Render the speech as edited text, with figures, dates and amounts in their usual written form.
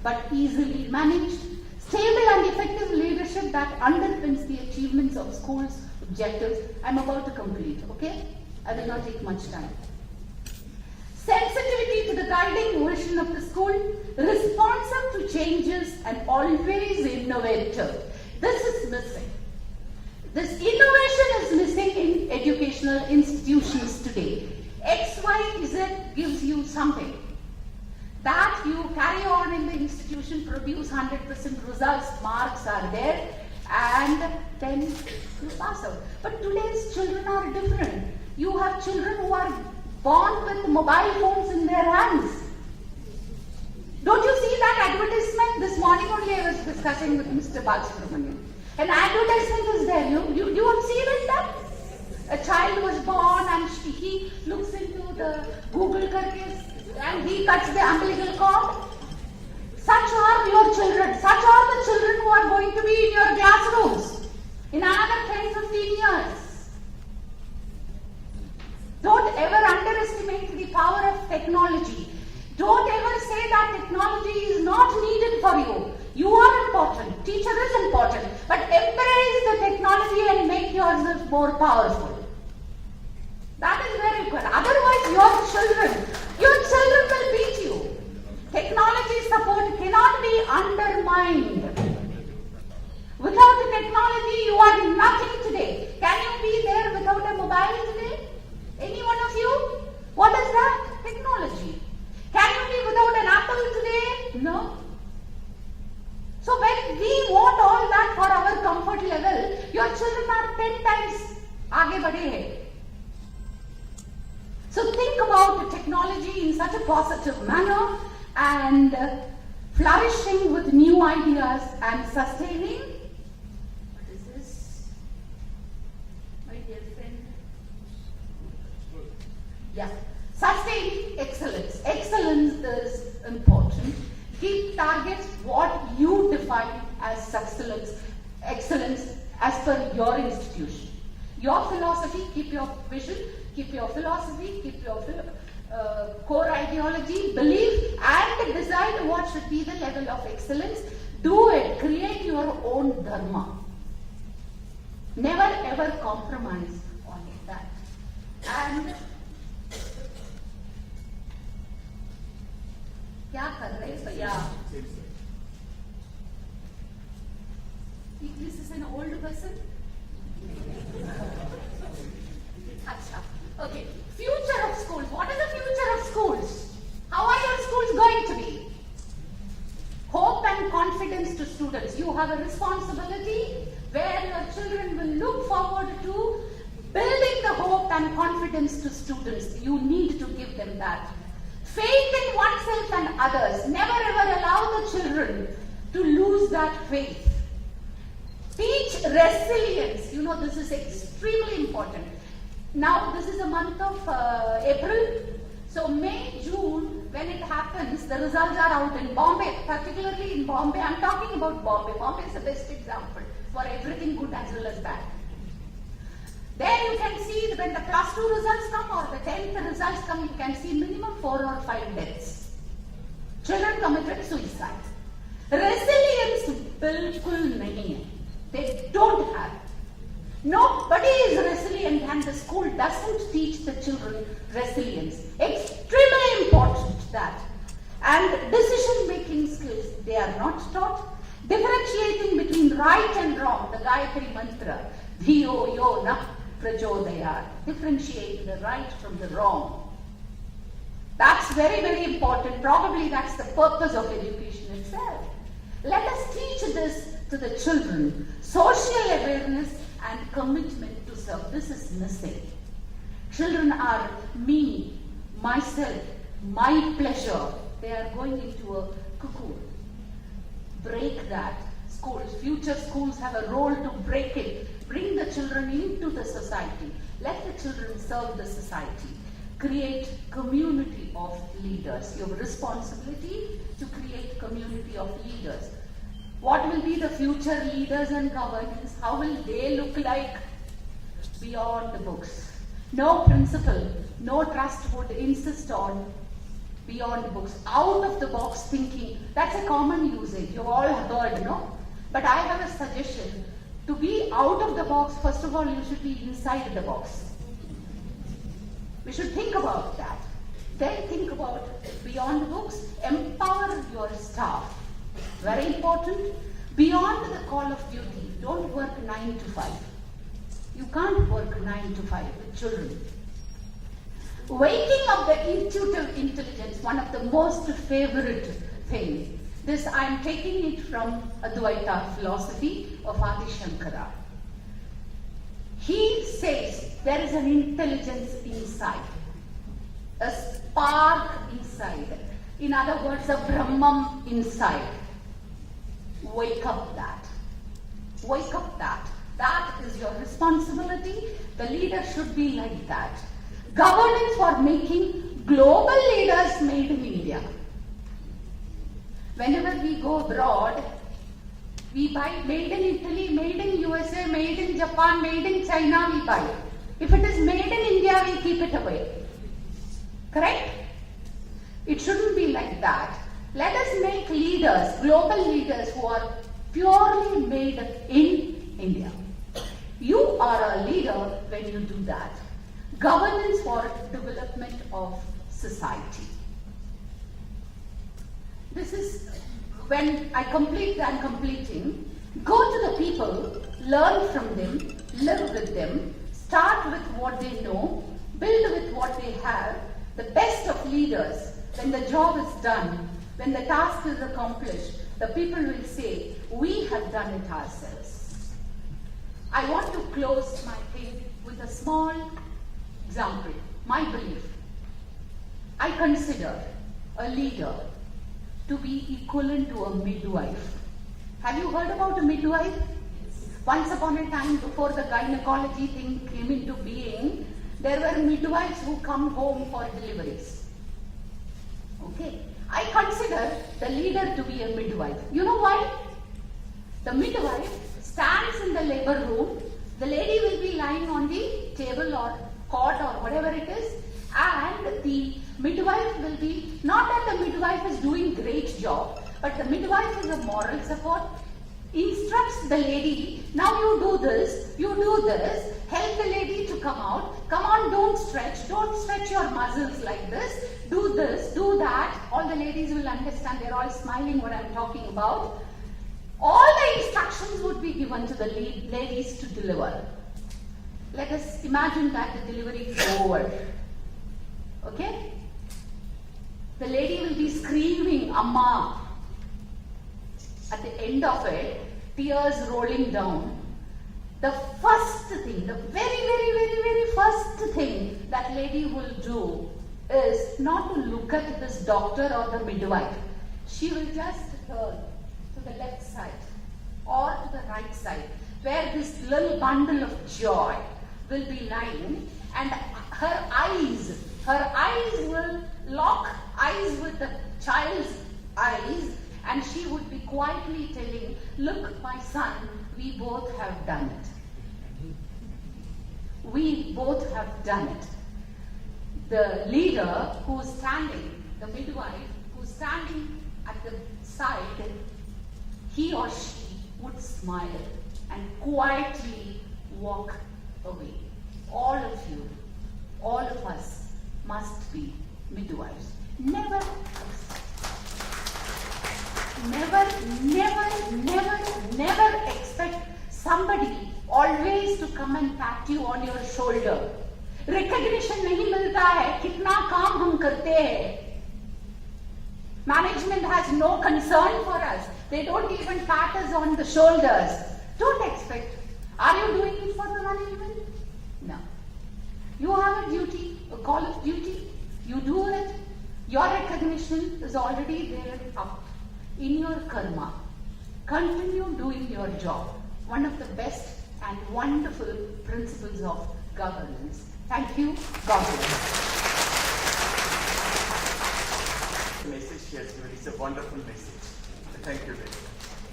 but easily managed. Stable and effective leadership that underpins the achievements of school's objectives. I'm about to complete, okay? I will not take much time. Sensitivity to the guiding vision of the school, responsive to changes and always innovative. This is missing. This innovation is missing in educational institutions today. X, Y, Z gives you something. That you carry on in the institution, produce 100% results, marks are there, and then you pass out. But today's children are different. You have children who are born with mobile phones in their hands. Don't you see that advertisement? This morning only I was discussing with Mr. Balsubrahmanyam. An advertisement is there. You have seen it, that? A child was born and he looks into the Google karke and he cuts the umbilical cord. Such are your children. Such are the children who are going to be in your classrooms in another 10-15 years. Don't ever underestimate the power of technology. Don't ever say that technology is not needed for you. You are important. Teacher is important. But embrace the technology and make yourself more powerful. That is very good. Otherwise, your children will beat you. Technology support cannot be undermined. Without the technology, you are nothing today. Can you be there without a mobile today? Any one of you? What is that? Technology. Can you be without an apple today? No. So when we want all that for our comfort level, your children are 10 times aage bade hai. So think about the technology in such a positive manner and flourishing with new ideas and sustaining. What is this? My dear friend. Yeah. Sustaining excellence. Excellence is important. Keep targets what you define as excellence as per your institution. Your philosophy, keep your vision, keep your philosophy, keep your core ideology, belief, and decide what should be the level of excellence. Do it. Create your own dharma. Never ever compromise on that. And क्या कर रहे हैं भैया? This is an old person. अच्छा. Okay. Future of schools. What is the future of schools? How are your schools going to be? Hope and confidence to students. You have a responsibility where your children will look forward to building the hope and confidence to students. You need to give them that. Faith in oneself and others. Never ever allow the children to lose that faith. Teach resilience. You know, this is extremely important. Now, this is a month of April. So, May, June, when it happens, the results are out in Bombay, particularly in Bombay. I'm talking about Bombay. Bombay is the best example for everything good as well as bad. There you can see when the plus 2 results come or the 10th results come, you can see minimum 4 or 5 deaths. Children committed suicide. Resilience bilkul nahi hai. They don't have. Nobody is resilient and the school doesn't teach the children resilience. Extremely important that. And decision making skills, they are not taught. Differentiating between right and wrong, the Gayatri Mantra, Dhiyo yo na prachodayat. Differentiate the right from the wrong. That's very, very important. Probably that's the purpose of education itself. Let us teach this to the children. Social awareness and commitment to serve. This is missing. Children are me, myself, my pleasure. They are going into a cocoon. Break that. Schools, future schools have a role to break it. Bring the children into the society. Let the children serve the society. Create community of leaders. You have responsibility to create community of leaders. What will be the future leaders and governance? How will they look like? Beyond the books. No principal, no trust would insist on beyond books, out of the box thinking. That's a common usage. You've all heard, no? But I have a suggestion. To be out of the box, first of all, you should be inside the box. We should think about that. Then think about beyond books, empower your staff. Very important. Beyond the call of duty, don't work 9 to 5. You can't work 9 to 5 with children. Waking up the intuitive intelligence, one of the most favorite things. This I am taking it from Advaita philosophy of Adi Shankara. He says there is an intelligence inside, a spark inside. In other words, a Brahman inside. Wake up that. Wake up that. That is your responsibility. The leader should be like that. Governance for making global leaders made in India. Whenever we go abroad, we buy made in Italy, made in USA, made in Japan, made in China, we buy. If it is made in India, we keep it away. Correct? It shouldn't be like that. Let us make leaders, global leaders who are purely made in India. You are a leader when you do that. Governance for development of society. This is when I'm completing. Go to the people, learn from them, live with them, start with what they know, build with what they have. The best of leaders, when the job is done, when the task is accomplished, the people will say, we have done it ourselves. I want to close my thing with a small example. My belief. I consider a leader to be equivalent to a midwife. Have you heard about a midwife? Once upon a time, before the gynecology thing came into being, there were midwives who come home for deliveries. Okay. I consider the leader to be a midwife. You know why? The midwife stands in the labor room. The lady will be lying on the table or cot or whatever it is, and the midwife will be, not that the midwife is doing great job, but the midwife is a moral support, instructs the lady, now you do this, help the lady to come out, come on, don't stretch your muscles like this, do that. All the ladies will understand, they're all smiling what I'm talking about. All the instructions would be given to the ladies to deliver. Let us imagine that the delivery is over. Okay? The lady will be screaming, Amma. At the end of it, tears rolling down. The first thing, the very first thing that lady will do is not to look at this doctor or the midwife. She will just turn to the left side or to the right side, where this little bundle of joy will be lying, and her eyes will lock eyes with the child's eyes, and she would be quietly telling, look, my son, we both have done it. We both have done it. The leader who's standing, the midwife who's standing at the side, he or she would smile and quietly walk away. All of you, all of us must be midwives. Never expect somebody always to come and pat you on your shoulder. Recognition नहीं मिलता है, कितना काम हम करते हैं. Management has no concern for us. They don't even pat us on the shoulders. Don't expect. Are you doing it for the management? No. You have a duty, a call of duty. You do it. Your recognition is already there up in your karma. Continue doing your job. One of the best and wonderful principles of governance. Thank you. God bless. The message she has given is a wonderful message. Thank you very much.